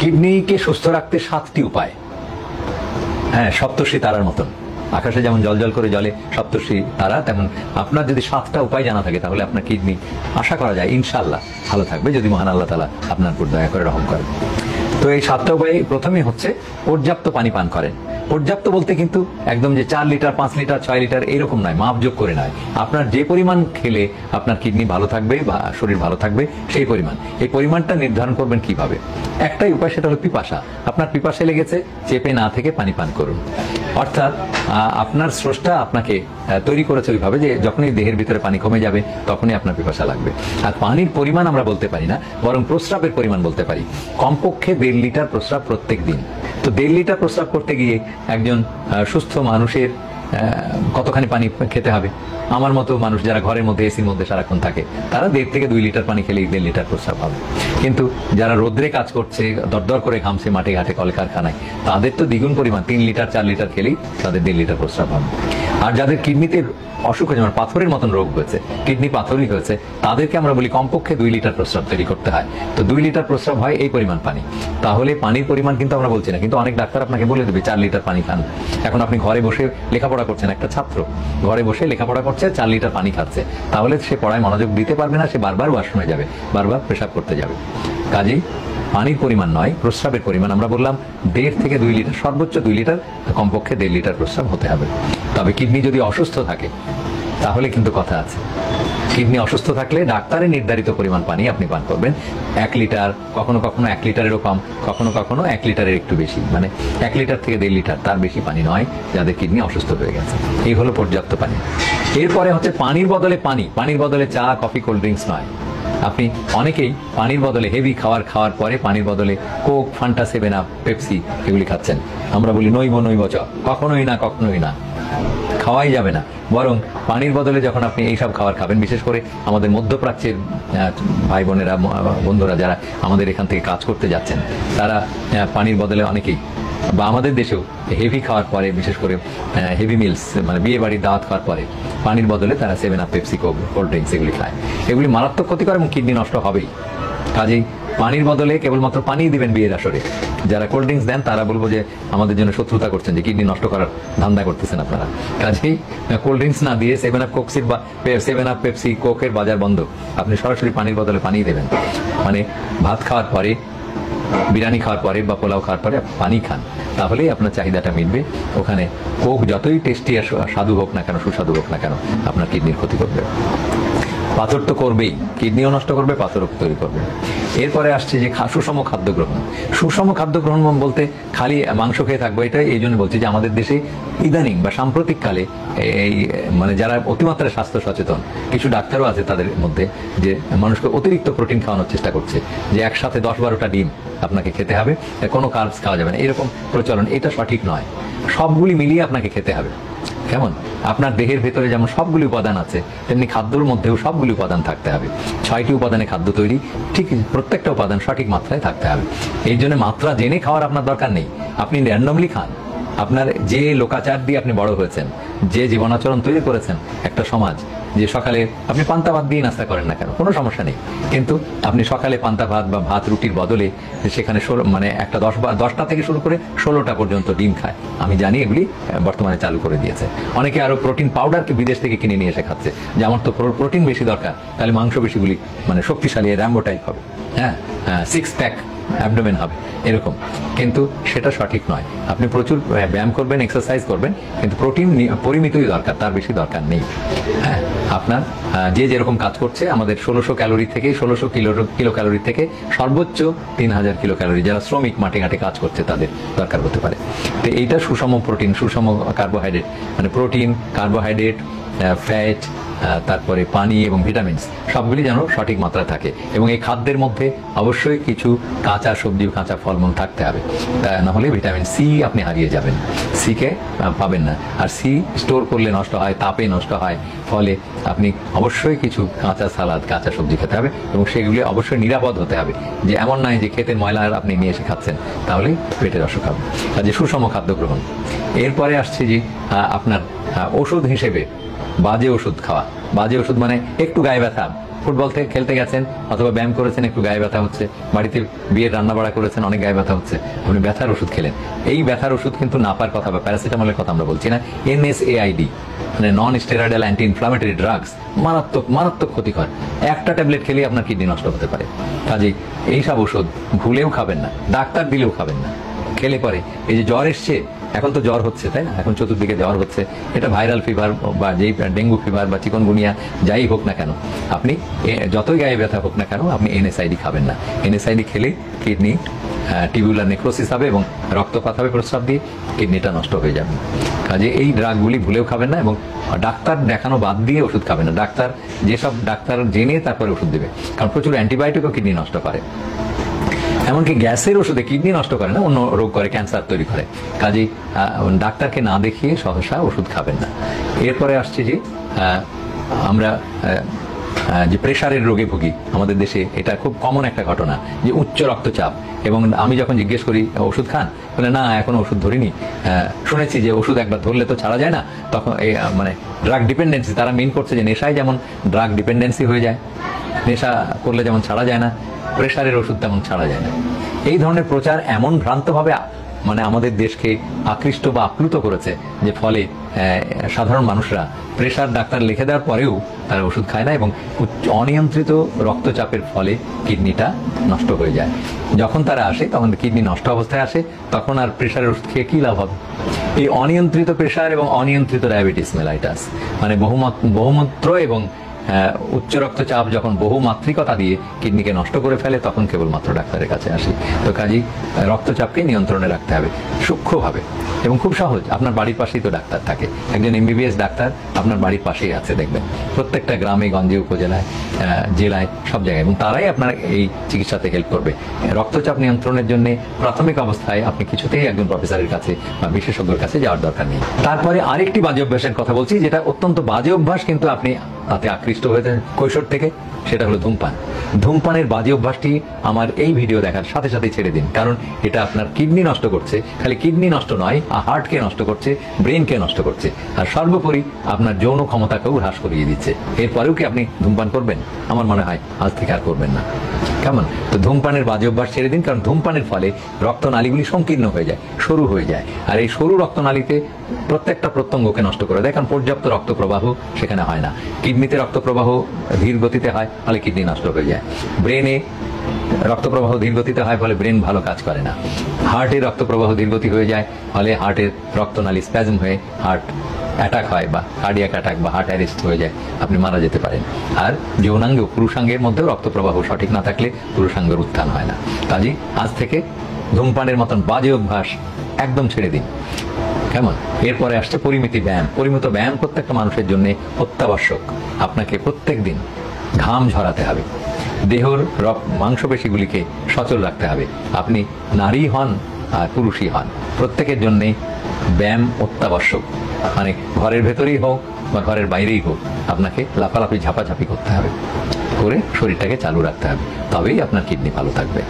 কিডনিকে সুস্থ রাখতে 7টি উপায়। হ্যাঁ, সপ্তর্ষি তারার মতন, আকাশে যেমন জল জল করে জলে সপ্তর্ষি তারা, তেমন আপনার যদি 7টা উপায় জানা থাকে তাহলে আপনার কিডনি আশা করা যায় ইনশাআল্লাহ ভালো থাকবে, যদি মহান আল্লাহ তাআলা আপনার উপর দয়া করে রহম করেন। তো এই 7টা উপায় প্রথমে হচ্ছে পর্যাপ্ত পানি পান করেন। পর্যাপ্ত বলতে কিন্তু একদম যে 4 লিটার 5 লিটার 6 লিটার এরকম নয়, মাপযোগ করে নয়। আপনার যে পরিমাণ খেলে আপনার কিডনি ভালো থাকবে বা শরীর ভালো থাকবে সেই পরিমাণ। এই পরিমাণটা নির্ধারণ করবেন কিভাবে? একটাই উপায়, সেটা হলো পিপাসা। আপনার পিপাসা লেগেছে, চেপে না থেকে পানি পান করুন। অর্থাৎ আপনার স্রষ্টা আপনাকে তৈরি করেছে ওইভাবে যে যখনই দেহের ভিতরে পানি কমে যাবে তখনই আপনার পিপাসা লাগবে। আর পানির পরিমাণ আমরা বলতে পারি না, বরং প্রস্রাবের পরিমাণ বলতে পারি। কমপক্ষে 1.5 লিটার প্রস্রাব প্রত্যেক দিন। তো 1.5 লিটার প্রস্রাব করতে গিয়ে একজন সুস্থ মানুষের কতখানি পানি খেতে হবে? আমার মতো মানুষ যারা ঘরের মধ্যে এসির মধ্যে সারাক্ষণ থাকে তারা 1.5 থেকে 2 লিটার পানি খেলেই 1.5 লিটার প্রস্রাব হবে। কিন্তু যারা রোদ্রে কাজ করছে, দরদর করে ঘামছে মাঠে ঘাটে কলকারখানায়, তাদের তো দ্বিগুণ পরিমাণ 3 লিটার 4 লিটার খেলেই তাদের 1.5 লিটার প্রস্রাব হবে। আর যাদের কিডনিতে অসুখ হয়েছে, মানে পাথরের মতন রোগ হয়েছে, কিডনি পাথরই হয়েছে, তাদেরকে আমরা বলি কমপক্ষে 2 লিটার প্রস্রাব তৈরি করতে হয়। তো 2 লিটার প্রস্রাব হয় এই পরিমাণ পানি। তাহলে পানির পরিমাণ কিন্তু আমরা বলছি না, কিন্তু অনেক ডাক্তার আপনাকে বলে দেবে 4 লিটার পানি খান। এখন আপনি ঘরে বসে লেখাপড়া করছেন, একটা ছাত্র ঘরে বসে লেখাপড়া করছে, 4 লিটার পানি খাচ্ছে, তাহলে সে পড়ায় মনোযোগ দিতে পারবে না, সে বারবার ওয়াশরুমে যাবে, বারবার পেশাব করতে যাবে। কাজেই পানির পরিমাণ নয়, প্রস্রাবের পরিমাণ। আমরা বললাম 1.5 থেকে 2 লিটার, সর্বোচ্চ 2 লিটার, কমপক্ষে 1.5 লিটার প্রস্রাব হতে হবে। তবে কিডনি যদি অসুস্থ থাকে তাহলে কিন্তু কথা আছে। কিডনি অসুস্থ থাকলে ডাক্তারের নির্ধারিত পরিমাণ পানি আপনি পান করবেন। 1 লিটার, কখনো কখনো 1 লিটারেরও কম, কখনো কখনো 1 লিটারের একটু বেশি, মানে 1 লিটার থেকে 1.5 লিটার, তার বেশি পানি নয় যাদের কিডনি অসুস্থ হয়ে গেছে। এই হলো পর্যাপ্ত পানি। এরপরে হচ্ছে পানির বদলে পানি, পানির বদলে চা, কফি, কোল্ড ড্রিঙ্কস নয়। আপনি অনেকেই পানির বদলে হেভি খাওয়ার পরে পানির বদলে কোক, ফান্টা, 7 আপ, পেপসি এগুলি খাচ্ছেন। আমরা বলি নইব চ, কখনোই না, কখনোই না, খাওয়াই যাবে না। বরং পানির বদলে যখন আপনি এইসব খাবার খাবেন, বিশেষ করে আমাদের মধ্যপ্রাচ্যের ভাই বোনেরা, বন্ধুরা যারা আমাদের এখান থেকে কাজ করতে যাচ্ছেন, তারা পানির বদলে অনেকেই, বা আমাদের দেশেও হেভি খাওয়ার পরে, বিশেষ করে হেভি মিলস, মানে বিয়ে বাড়ির দাওয়াত খাওয়ার পরে পানির বদলে তারা 7 up, Pepsi, Coke, cold drinks এগুলি খায়। এগুলি মারাত্মক ক্ষতিকর এবং কিডনি নষ্ট হবেই। কাজেই পানির বদলে কেবলমাত্র পানি দিবেন বিয়ের আসরে। যারা কোল্ড ড্রিঙ্কস দেন তারা বলবো যে আমাদের জন্য শত্রুতা করছেন, যে কিডনি নষ্ট করার ধান্দা করতেছেন আপনারা। কাজেই কোল্ড ড্রিঙ্কস না দিয়ে 7 আপ, কোকসির বা 7 আপ, পেপসি, কোকের বাজার বন্ধ। আপনি সরাসরি পানির বদলে পানি দেবেন। মানে ভাত খাওয়ার পরে, বিরিয়ানি খাওয়ার পরে বা পোলাও খাওয়ার পরে পানি খান, তাহলেই আপনার চাহিদাটা মিটবে। ওখানে কোক যতই টেস্টি আর স্বাদু হোক না কেন, সুস্বাদু হোক না কেন, আপনার কিডনির ক্ষতি করবে। পাথর তো করবেই, কিডনিও নষ্ট করবে, পাথরও তৈরি করবে। এরপরে আসছে যে সুষম খাদ্য গ্রহণ। সুষম খাদ্য গ্রহণ বলতে খালি মাংস খেয়ে থাকবো এটা এই জন্য বলছি যে আমাদের দেশে ইদানিং বা সাম্প্রতিক কালে এই মানে যারা অতিমাত্রায় স্বাস্থ্য সচেতন কিছু ডাক্তারও আছে তাদের মধ্যে, যে মানুষকে অতিরিক্ত প্রোটিন খাওয়ানোর চেষ্টা করছে, যে একসাথে 10-12টা ডিম আপনাকে খেতে হবে, কোনো কার্বস খাওয়া যাবে না, এরকম প্রচলন। এটা সঠিক নয়। সবগুলি মিলিয়ে আপনাকে খেতে হবে। কেমন? আপনার দেহের ভেতরে যেমন সবগুলি উপাদান আছে, তেমনি খাদ্যর মধ্যেও সবগুলি উপাদান থাকতে হবে। 6টি উপাদানে খাদ্য তৈরি, ঠিক প্রত্যেকটা উপাদান সঠিক মাত্রায় থাকতে হবে। এই জন্য মাত্রা জেনে খাওয়ার আপনার দরকার নেই। আপনি র্যান্ডমলি খান। আপনার যে লোকাচার দিয়ে আপনি বড় হয়েছেন, যে জীবনাচরণ তৈরি করেছেন একটা সমাজ, যে সকালে আপনি পান্তা ভাত দিয়ে নাস্তা করেন না কেন, কোনো সমস্যা নেই, কিন্তু আপনি সকালে পান্তা ভাত বা ভাত রুটির বদলে সেখানে মানে একটা 10টা থেকে শুরু করে 16টা পর্যন্ত ডিম খায়। আমি জানি এগুলি বর্তমানে চালু করে দিয়েছে। অনেকে আরো প্রোটিন পাউডারকে বিদেশ থেকে কিনে নিয়ে এসে খাচ্ছে, যে আমার তো প্রোটিন বেশি দরকার, তাহলে মাংস বেশিগুলি মানে শক্তিশালী র্যাম্বো টাইপ হবে, হ্যাঁ, 6 প্যাক অ্যাবডোমেন হবে এরকম। কিন্তু সেটা সঠিক নয়। আপনি প্রচুর ব্যায়াম করবেন, এক্সারসাইজ করবেন, কিন্তু প্রোটিন পরিমিতই দরকার, তার বেশি দরকার নেই। হ্যাঁ, আপনার যে যেরকম কাজ করছে, আমাদের 1600 ক্যালোরি থেকে 1600 কিলো ক্যালোরি থেকে সর্বোচ্চ 3000 কিলো ক্যালোরি যারা শ্রমিক মাঠে ঘাটে কাজ করছে তাদের দরকার হতে পারে। তো এইটা সুষম প্রোটিন, সুষম কার্বোহাইড্রেট, মানে প্রোটিন, কার্বোহাইড্রেট, ফ্যাট, তারপরে পানি এবং ভিটামিনস সবগুলি যেন সঠিক মাত্রায় থাকে। এবং এই খাদ্যের মধ্যে অবশ্যই কিছু কাঁচা সবজি, কাঁচা ফলমূল থাকতে হবে, না হলে ভিটামিন সি আপনি হারিয়ে যাবেন, সিকে পাবেন না। আর সি স্টোর করলে নষ্ট হয়, তাপে নষ্ট হয়, ফলে আপনি অবশ্যই কিছু কাঁচা সালাদ, কাঁচা সবজি খেতে হবে, এবং সেগুলি অবশ্যই নিরাপদ হতে হবে। যে এমন নয় যে খেতে ময়লা আপনি নিয়ে এসে খাচ্ছেন, তাহলে পেটের অসুখ হবে। কাজে সুষম খাদ্য গ্রহণ। এরপরে আসছে যে আপনার ওষুধ হিসেবে বাজে ওষুধ খাওয়া। বাজে ওষুধ মানে একটু গায়ে ব্যথা, ফুটবল থেকে খেলতে গেছেন অথবা ব্যায়াম করেছেন, একটু গায়ে ব্যথা হচ্ছে, বাড়িতে বিয়ের রান্না বাড়া করেছেন, অনেক গায়ে ব্যথা হচ্ছে, আপনি ব্যথার ওষুধ খেলেন। এই ব্যথার ওষুধ কিন্তু নাপার কথা বা প্যারাসিটামলের কথা আমরা বলছি না, NSAID মানে non steroidal anti inflammatory drugs, মারাত্মক মারাত্মক ক্ষতিকর। একটা ট্যাবলেট খেলে আপনার কিডনি নষ্ট হতে পারে। কাজেই এইসব ওষুধ ভুলেও খাবেন না, ডাক্তার দিলেও খাবেন না। খেলে পরে এই যে জ্বর এসছে, এখন তো জ্বর হচ্ছে তাই না, এখন চতুর্দিকে জ্বর হচ্ছে, এটা ভাইরাল ফিভার বা যেই ডেঙ্গু ফিভার বা চিকনগুনিয়া যাই হোক না কেন, আপনি যতই গায়ে ব্যথা হোক না কেন আপনি NSAID খাবেন না। NSAID খেলে কিডনি টিউবুলার নেক্রোসিস হবে এবং রক্তপাত হবে প্রস্রাব দিয়ে, কিডনিটা নষ্ট হয়ে যাবে। কাজে এই ড্রাগগুলি ভুলেও খাবেন না এবং ডাক্তার দেখানো বাদ দিয়ে ওষুধ খাবেন না। ডাক্তার যেসব ডাক্তার জেনে তারপরে ওষুধ দেবে, কারণ প্রচুর অ্যান্টিবায়োটিকও কিডনি নষ্ট করে। এমনকি গ্যাসের ওষুধে কিডনি নষ্ট করে না, অন্য রোগ করে, ক্যান্সার তৈরি করে। কাজেই ডাক্তারকে না দেখিয়ে সহসা ওষুধ খাবেন না। এরপরে আসছে যে আমরা যে প্রেশারের রোগে ভুগি আমাদের দেশে, এটা খুব কমন একটা ঘটনা যে উচ্চ রক্তচাপ। এবং আমি যখন জিজ্ঞেস করি ওষুধ খান, বলে না এখনো ওষুধ ধরিনি, শুনেছি যে ওষুধ একবার ধরলে তো ছাড়া যায় না। তখন মানে ড্রাগ ডিপেন্ডেন্সি, তারা মিন করছে যে নেশায় যেমন ড্রাগ ডিপেন্ডেন্সি হয়ে যায়, নেশা করলে যেমন ছাড়া যায় না, প্রেশারের ওষুধ তেমন ছাড়া যায় না। এই ধরনের প্রচার এমন ভ্রান্তভাবে মানে আমাদের দেশকে আকৃষ্ট বা আপ্লুত করেছে যে ফলে সাধারণ মানুষরা প্রেশার ডাক্তার লিখে দেওয়ার পরেও তারা ওষুধ খায় না এবং অনিয়ন্ত্রিত রক্তচাপের ফলে কিডনিটা নষ্ট হয়ে যায়। যখন তারা আসে তখন কিডনি নষ্ট অবস্থায় আসে, তখন আর প্রেশারের ওষুধ খেয়ে কি লাভ হবে? এই অনিয়ন্ত্রিত প্রেশার এবং অনিয়ন্ত্রিত ডায়াবেটিস মেলাইটাস মানে বহুমূত্র এবং উচ্চ রক্তচাপ যখন বহুমাত্রিকতা দিয়ে কিডনিকে নষ্ট করে ফেলে, তখন কেবলমাত্র ডাক্তারের কাছে আসি। তো কাজেই রক্তচাপকে নিয়ন্ত্রণে রাখতে হবে সূক্ষ্মভাবে এবং খুব সহজ। আপনার বাড়ির পাশেই তো ডাক্তার থাকে, একজন MBBS ডাক্তার আপনার বাড়ির পাশেই আছে, দেখবেন প্রত্যেকটা গ্রামে গঞ্জে উপজেলায় জেলায় সব জায়গায়, এবং তারাই আপনার এই চিকিৎসাতে হেল্প করবে। রক্তচাপ নিয়ন্ত্রণের জন্য প্রাথমিক অবস্থায় আপনি কিছুতেই একজন প্রফেসরের কাছে বা বিশেষজ্ঞের কাছে যাওয়ার দরকার নেই। তারপরে আরেকটি বাজে অভ্যাসের কথা বলছি, যেটা অত্যন্ত বাজে অভ্যাস, কিন্তু আপনি তাতে আকৃষ্ট হয়েছেন কৈশোর থেকে, সেটা হলো ধূমপান। ধূমপানের বাজে অভ্যাসটি আমার এই ভিডিও দেখার সাথে সাথে ছেড়ে দিন, কারণ এটা আপনার কিডনি নষ্ট করছে। খালি কিডনি নষ্ট নয়, হার্টকে নষ্ট করছে, ব্রেনকে নষ্ট করছে, আর সর্বোপরি আপনার যৌন ক্ষমতাকেও হ্রাস করিয়ে দিচ্ছে। এরপরেও কি আপনি ধূমপান করবেন? আমার মনে হয় আজ থেকে আর করবেন না। কেমন? তো ধূমপানের বাজে অভ্যাস ছেড়ে দিন, কারণ ধূমপানের ফলে রক্তনালীগুলি সংকীর্ণ হয়ে যায়, সরু হয়ে যায়, আর এই সরু রক্তনালীতে প্রত্যেকটা প্রত্যঙ্গকে নষ্ট করে দেয়, কারণ পর্যাপ্ত রক্ত প্রবাহ সেখানে হয় না। কিডনিতে রক্ত প্রবাহ ধীর গতিতে হয়, ফলে কিডনি নষ্ট হয়ে যায়। ব্রেনে রক্ত প্রবাহ ধীর গতিতে হয়, ফলে ব্রেন ভালো কাজ করে না। হার্টে রক্ত প্রবাহ ধীরগতি হয়ে যায়, ফলে হার্টের রক্তনালী স্প্যাজম হয়ে হার্ট অ্যাটাক হয় বা কার্ডিয়াক অ্যাটাক বা হার্ট অ্যারেস্ট হয়ে যায়, আপনি মারা যেতে পারেন। আর যৌনাঙ্গেও পুরুষাঙ্গের মধ্যেও রক্ত প্রবাহ সঠিক না থাকলে পুরুষাঙ্গের উত্থান হয় না। কাজেই আজ থেকে ধূমপানের মতন বাজে অভ্যাস একদম ছেড়ে দিন। কেমন? এরপরে আসছে পরিমিত ব্যায়াম। পরিমিত ব্যায়াম প্রত্যেকটা মানুষের জন্য অত্যাবশ্যক। আপনাকে প্রত্যেক দিন ঘাম ঝরাতে হবে, দেহর মাংসপেশিগুলিকে সচল রাখতে হবে। আপনি নারী হন আর পুরুষই হন, প্রত্যেকের জন্যে ব্যায়াম অত্যাবশ্যক। মানে ঘরের ভেতরেই হোক বা ঘরের বাইরেই হোক, আপনাকে লাফালাফি ঝাপাঝাপি করতে হবে, করে শরীরটাকে চালু রাখতে হবে, তবেই আপনার কিডনি ভালো থাকবে।